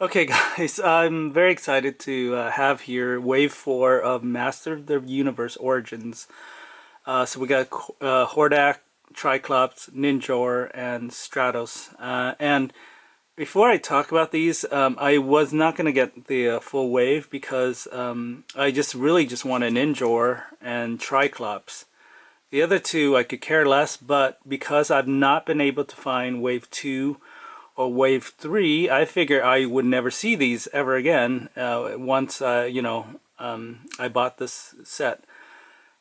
Okay, guys, I'm very excited to have here Wave 4 of Master of the Universe Origins. So we got Hordak, Triclops, Ninjor, and Stratos. And before I talk about these, I was not going to get the full wave because I just really just want a Ninjor and Triclops. The other two I could care less, but because I've not been able to find Wave 2 or Wave 3, I figure I would never see these ever again once, I bought this set.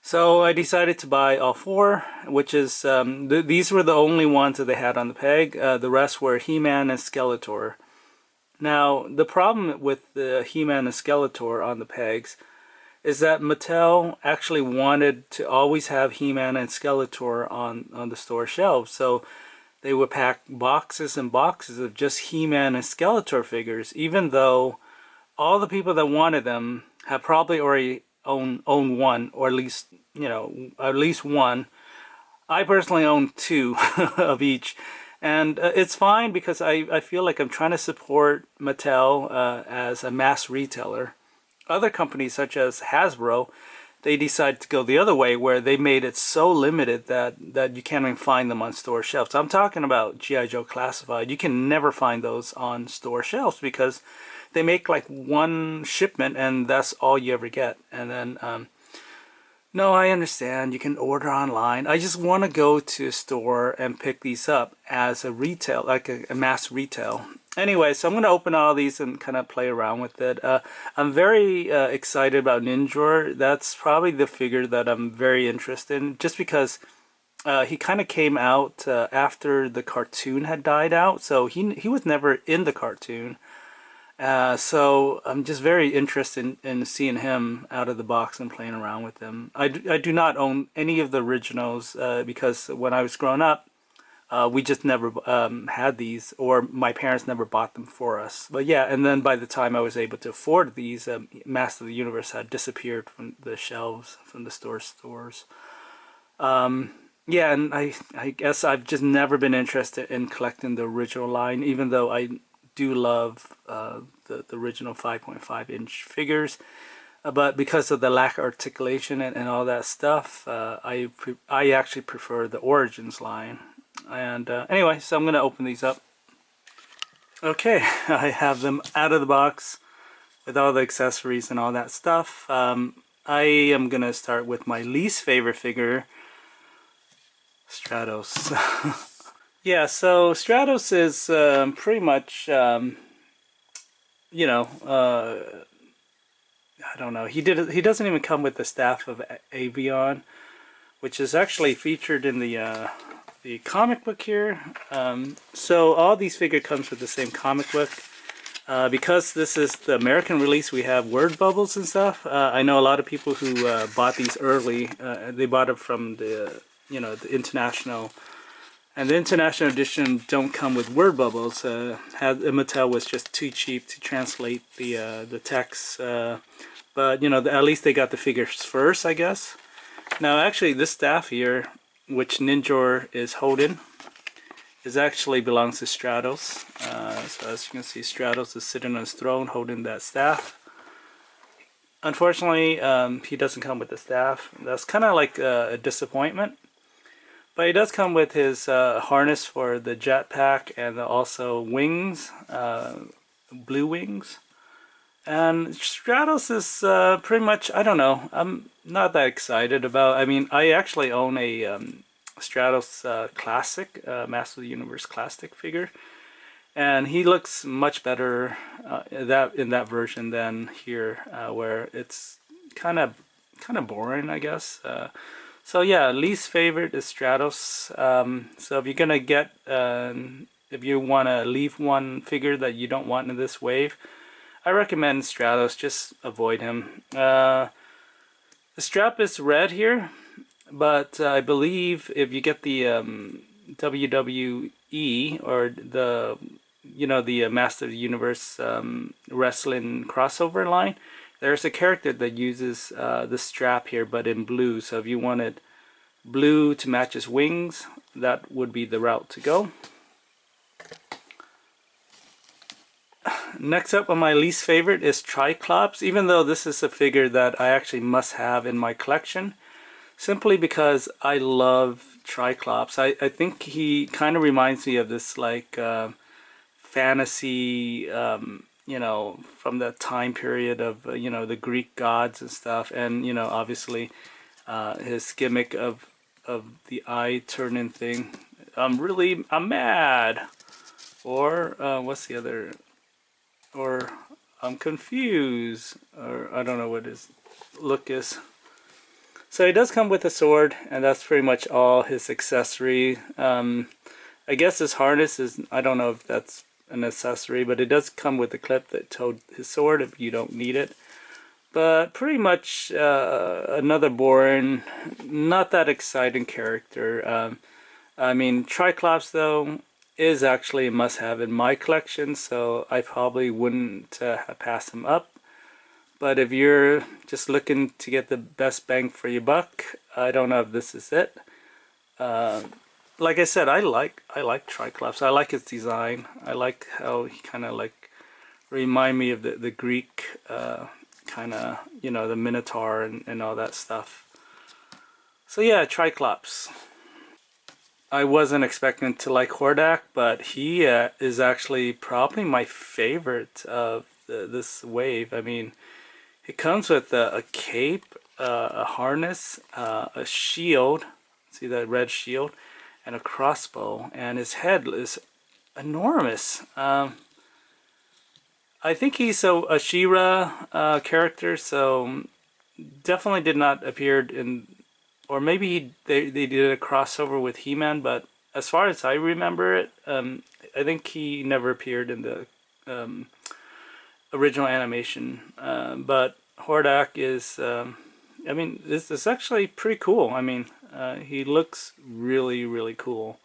So I decided to buy all four, which is, these were the only ones that they had on the peg. The rest were He-Man and Skeletor. Now, the problem with the He-Man and Skeletor on the pegs is that Mattel actually wanted to always have He-Man and Skeletor on the store shelves. So they would pack boxes and boxes of just He-Man and Skeletor figures, even though all the people that wanted them have probably already own one, or at least one. I personally own two of each, and it's fine because I feel like I'm trying to support Mattel as a mass retailer. Other companies such as Hasbro, they decided to go the other way where they made it so limited that you can't even find them on store shelves. I'm talking about G.I. Joe Classified. You can never find those on store shelves because they make like one shipment and that's all you ever get. And then, no, I understand. You can order online. I just want to go to a store and pick these up as a retail, like a mass retail. Anyway, so I'm going to open all these and kind of play around with it. I'm very excited about Ninjor. That's probably the figure that I'm very interested in, just because he kind of came out after the cartoon had died out. So he was never in the cartoon. So I'm just very interested in seeing him out of the box and playing around with him. I do not own any of the originals because when I was growing up, we just never had these, or my parents never bought them for us. But yeah, and then by the time I was able to afford these, Master of the Universe had disappeared from the shelves, from the stores. Yeah, and I guess I've just never been interested in collecting the original line, even though I do love the original 5.5-inch figures. But because of the lack of articulation and all that stuff, I actually prefer the Origins line. And anyway, so I'm going to open these up. Okay, I have them out of the box with all the accessories and all that stuff. I am going to start with my least favorite figure, Stratos. Yeah, so Stratos is pretty much, you know, I don't know. He doesn't even come with the staff of Avion, which is actually featured in the comic book here. So all these figures comes with the same comic book. Because this is the American release, we have word bubbles and stuff. I know a lot of people who bought these early. They bought it from the international. And the international edition don't come with word bubbles. Mattel was just too cheap to translate the text. But at least they got the figures first, I guess. Now, actually, this staff here, which Ninjor is holding, actually belongs to Stratos. So as you can see, Stratos is sitting on his throne holding that staff. Unfortunately, he doesn't come with the staff. That's kind of like a disappointment. But he does come with his harness for the jetpack and also wings, blue wings. And Stratos is pretty much, I don't know, I'm not that excited about. I mean, I actually own a Stratos Classic, Master of the Universe Classic figure. And he looks much better in that version than here, where it's kind of boring, I guess. So yeah, least favorite is Stratos. So if you're gonna get, if you want to leave one figure that you don't want in this wave, I recommend Stratos. Just avoid him. The strap is red here, but I believe if you get the WWE or the Master of the Universe wrestling crossover line, there's a character that uses the strap here, but in blue. So if you wanted blue to match his wings, that would be the route to go. Next up on my least favorite is Triclops, even though this is a figure that I actually must have in my collection, simply because I love Triclops. I think he kind of reminds me of this like fantasy, you know, from the time period of, you know, the Greek gods and stuff, and, you know, obviously his gimmick of the eye turning thing. I'm mad. Or what's the other? Or I'm confused. Or I don't know what his look is. So he does come with a sword, and that's pretty much all his accessory. I guess his harness is, I don't know if that's an accessory, but it does come with a clip that towed his sword if you don't need it. But pretty much another boring, not that exciting character. I mean, Triclops though is actually a must-have in my collection, so I probably wouldn't pass him up. But if you're just looking to get the best bang for your buck, I don't know if this is it. Like I said, I like Triclops. I like his design. I like how he kind of like remind me of the Greek kind of, you know, the Minotaur and all that stuff. So yeah, Triclops. I wasn't expecting to like Hordak, but he is actually probably my favorite of this wave. I mean, it comes with a cape, a harness, a shield. See that red shield? And a crossbow. And his head is enormous. I think he's a She-Ra character, so definitely did not appear in, or maybe they did a crossover with He-Man, but as far as I remember it, I think he never appeared in the original animation. But Hordak is, I mean, this is actually pretty cool. I mean, he looks really, really cool.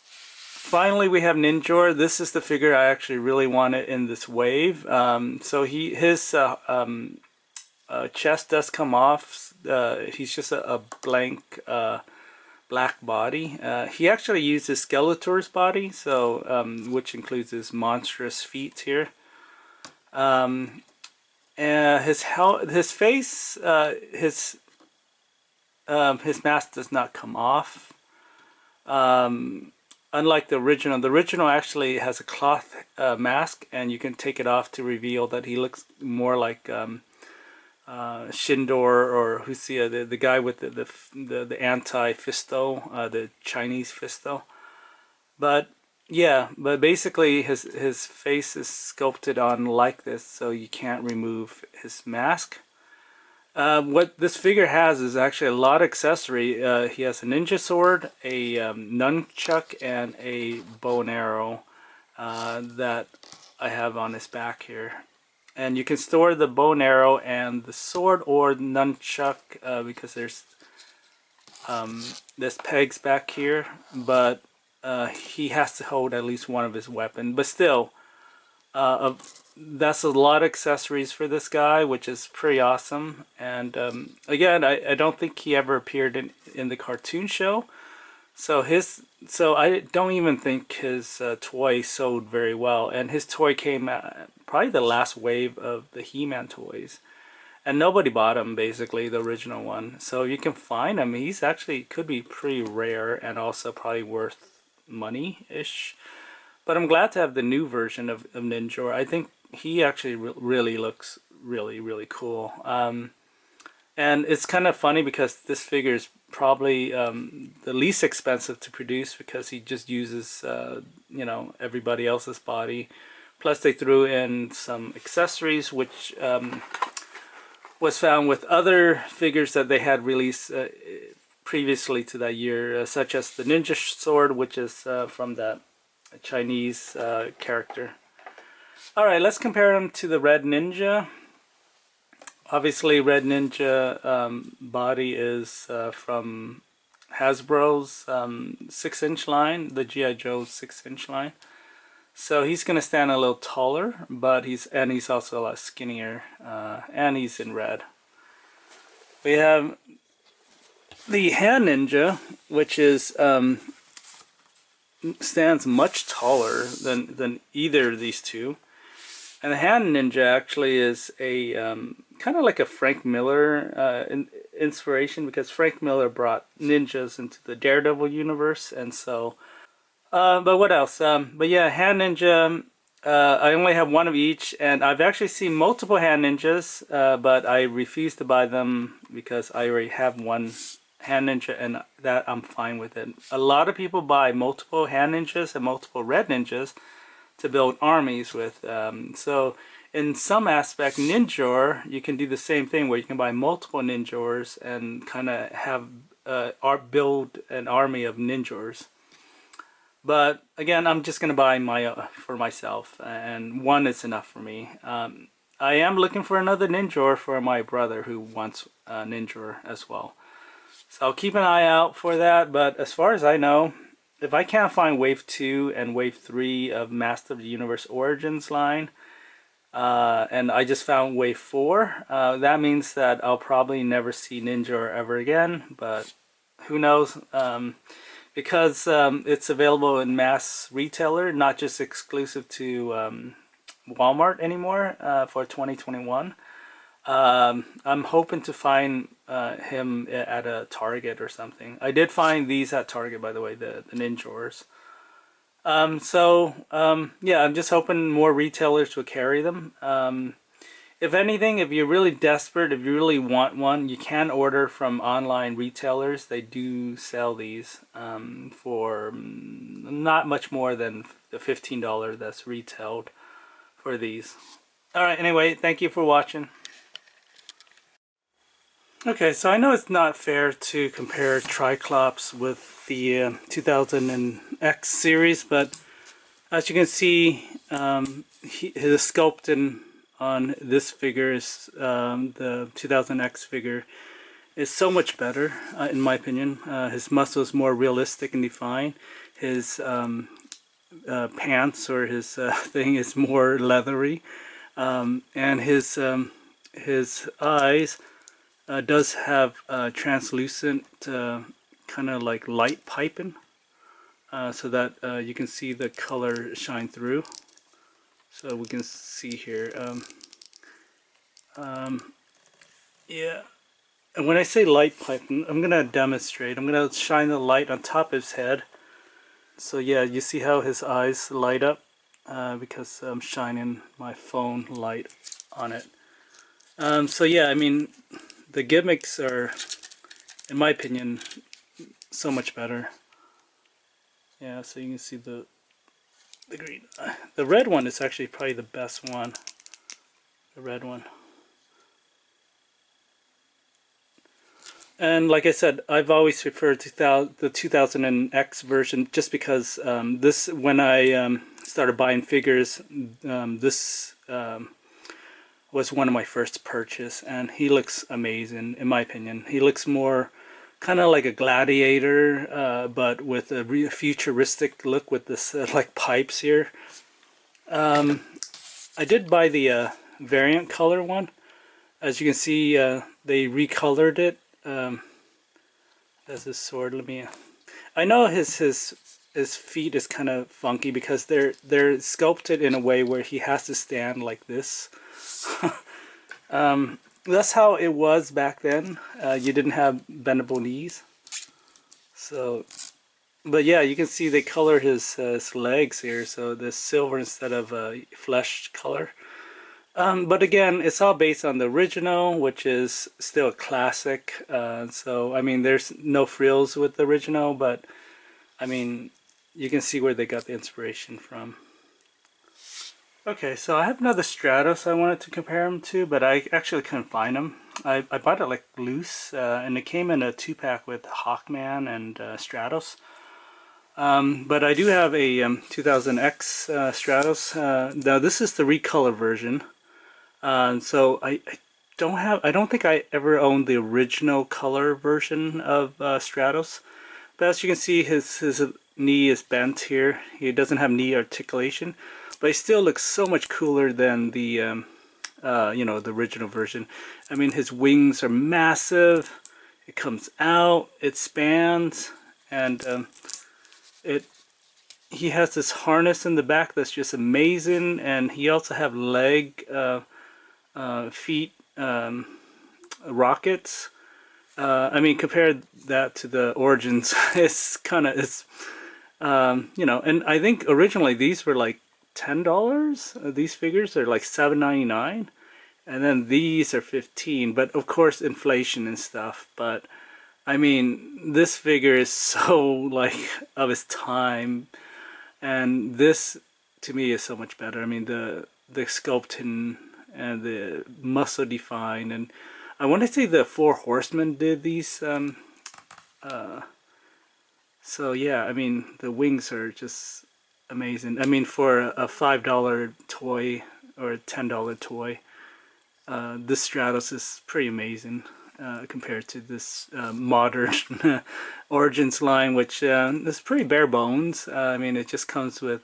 Finally, we have Ninjor. This is the figure I actually really wanted in this wave. So his chest does come off. He's just a blank black body. He actually uses Skeletor's body, so which includes his monstrous feet here. And his face, his mask does not come off. Unlike the original actually has a cloth mask, and you can take it off to reveal that he looks more like Shindor or Husia, the guy with the anti-Fisto, the Chinese Fisto. But yeah, but basically his face is sculpted on like this, so you can't remove his mask. What this figure has is actually a lot of accessory. He has a ninja sword, a nunchuck, and a bow and arrow that I have on his back here. And you can store the bow and arrow and the sword or the nunchuck because there's pegs back here, but he has to hold at least one of his weapons. But still, that's a lot of accessories for this guy, which is pretty awesome. And again, I don't think he ever appeared in the cartoon show, so I don't even think his toy sold very well. And his toy came out probably the last wave of the He-Man toys, and nobody bought him, basically, the original one. So you can find him. He's actually could be pretty rare and also probably worth money-ish. But I'm glad to have the new version of Ninjor. I think he actually really looks really, really cool. And it's kind of funny because this figure is probably the least expensive to produce because he just uses, you know, everybody else's body. Plus they threw in some accessories, which was found with other figures that they had released previously to that year, such as the Ninja Sword, which is from that Chinese character. Alright, let's compare them to the Red Ninja. Obviously, Red Ninja body is from Hasbro's 6-inch line, the G.I. Joe 6-inch line. So he's going to stand a little taller, but he's also a lot skinnier, and he's in red. We have the Hand Ninja, which is stands much taller than either of these two. And the Hand Ninja actually is a kind of like a Frank Miller inspiration, because Frank Miller brought ninjas into the Daredevil universe, and so. But what else? But yeah, Hand Ninja. I only have one of each, and I've actually seen multiple Hand Ninjas, but I refuse to buy them because I already have one Hand Ninja, and that I'm fine with it. A lot of people buy multiple Hand Ninjas and multiple Red Ninjas to build armies with. So in some aspect, Ninjor, you can do the same thing where you can buy multiple Ninjors and kind of have build an army of Ninjors. But again, I'm just gonna buy my for myself, and one is enough for me. I am looking for another Ninjor for my brother who wants a Ninjor as well. So I'll keep an eye out for that. But as far as I know, if I can't find Wave 2 and Wave 3 of Master of the Universe Origins line, and I just found Wave 4, that means that I'll probably never see Ninjor ever again. But who knows? Because it's available in mass retailer, not just exclusive to Walmart anymore for 2021. I'm hoping to find him at a Target or something. I did find these at Target, by the way, the Ninjors. Yeah, I'm just hoping more retailers will carry them. If anything, if you're really desperate, if you really want one, you can order from online retailers. They do sell these for not much more than the $15 that's retailed for these. Alright, anyway, thank you for watching. Okay, so I know it's not fair to compare Triclops with the 2000X series, but as you can see, his sculpting on this figure is the 2000X figure is so much better, in my opinion. His muscles more realistic and defined. His pants or his thing is more leathery, and his eyes does have translucent kind of like light piping, so that you can see the color shine through. So we can see here, yeah. And when I say light piping, I'm gonna demonstrate. I'm gonna shine the light on top of his head. So yeah, you see how his eyes light up because I'm shining my phone light on it. So yeah, I mean, the gimmicks are, in my opinion, so much better. Yeah, so you can see the green. The red one is actually probably the best one. The red one. And like I said, I've always preferred the 2000X version just because this, when I started buying figures, this was one of my first purchase, and he looks amazing in my opinion. He looks more kind of like a gladiator, but with a futuristic look with this like pipes here. I did buy the variant color one. As you can see, they recolored it. That's his sword. I know his feet is kind of funky because they're sculpted in a way where he has to stand like this. That's how it was back then. You didn't have bendable knees. So, but yeah, you can see they color his legs here, so the silver instead of flesh color. But again, it's all based on the original, which is still a classic. So, I mean, there's no frills with the original, but I mean, you can see where they got the inspiration from. Okay, so I have another Stratos I wanted to compare him to, but I actually couldn't find him. I bought it like loose, and it came in a 2-pack with Hawkman and Stratos. But I do have a 2000X Stratos. Now this is the recolor version. So I don't think I ever owned the original color version of Stratos. But as you can see, his knee is bent here. He doesn't have knee articulation, but he still looks so much cooler than the you know, the original version. I mean, his wings are massive. It comes out, it spans, and it he has this harness in the back that's just amazing, and he also have leg, feet, rockets. I mean, compare that to the Origins. It's you know, and I think originally these were like $10. These figures are like $7.99, and then these are 15. But of course, inflation and stuff. But I mean, this figure is so like of its time, and this to me is so much better. I mean, the sculpting and the muscle defined, and I want to say the Four Horsemen did these. So yeah, I mean, the wings are just amazing. I mean, for a $5 toy or a $10 toy, this Stratos is pretty amazing compared to this modern Origins line, which is pretty bare bones. I mean, it just comes with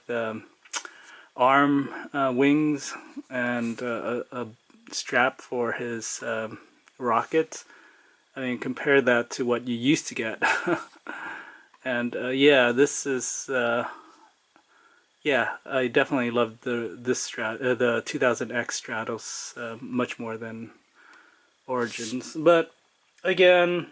arm wings and a strap for his rockets. I mean, compare that to what you used to get. And yeah, this is yeah, I definitely loved the 2000X Stratos much more than Origins. But again,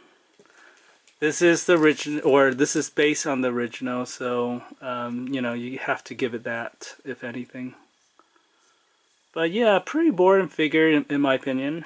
this is the original, or this is based on the original, so you know, you have to give it that, if anything. But yeah, pretty boring figure in my opinion.